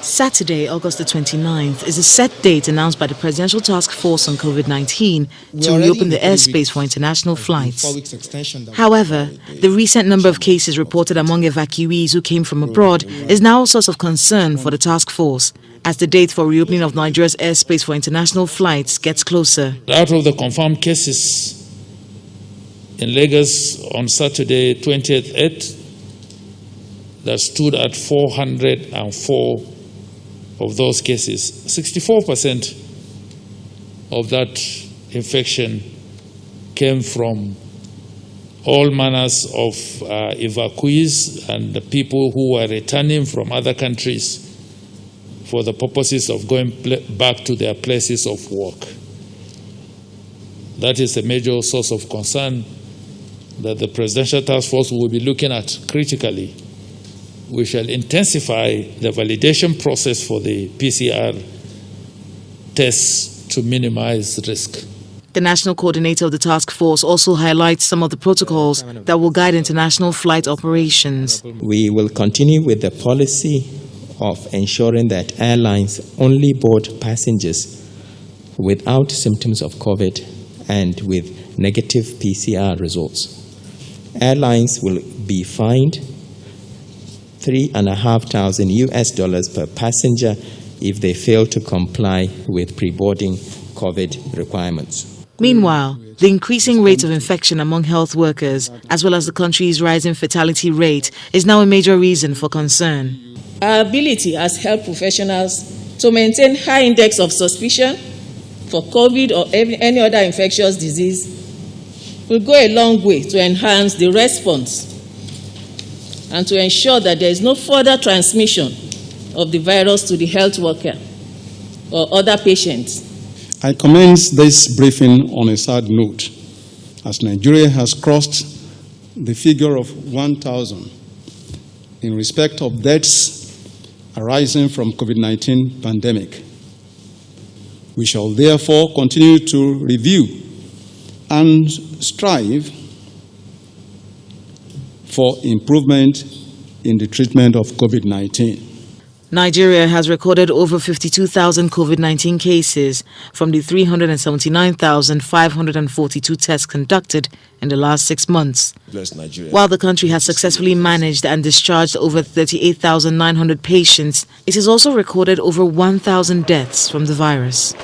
Saturday, August the 29th, is a set date announced by the Presidential Task Force on COVID-19 to reopen the airspace for international flights. However, the recent number of cases reported among evacuees who came from abroad is now a source of concern for the task force, as the date for reopening of Nigeria's airspace for international flights gets closer. Out of the confirmed cases in Lagos on Saturday, 28th, that stood at 404 of those cases. 64% of that infection came from all manners of evacuees and the people who were returning from other countries for the purposes of going back to their places of work. That is a major source of concern that the Presidential Task Force will be looking at critically. We shall intensify the validation process for the PCR tests to minimize risk. The national coordinator of the task force also highlights some of the protocols that will guide international flight operations. We will continue with the policy of ensuring that airlines only board passengers without symptoms of COVID and with negative PCR results. Airlines will be fined $3,500 per passenger if they fail to comply with pre-boarding COVID requirements. Meanwhile, the increasing rate of infection among health workers, as well as the country's rising fatality rate, is now a major reason for concern. Our ability as health professionals to maintain high index of suspicion for COVID or any other infectious disease will go a long way to enhance the response and to ensure that there is no further transmission of the virus to the health worker or other patients. I commence this briefing on a sad note, as Nigeria has crossed the figure of 1,000 in respect of deaths arising from COVID-19 pandemic. We shall therefore continue to review and strive for improvement in the treatment of COVID-19. Nigeria has recorded over 52,000 COVID-19 cases from the 379,542 tests conducted in the last 6 months. While the country has successfully managed and discharged over 38,900 patients, it has also recorded over 1,000 deaths from the virus.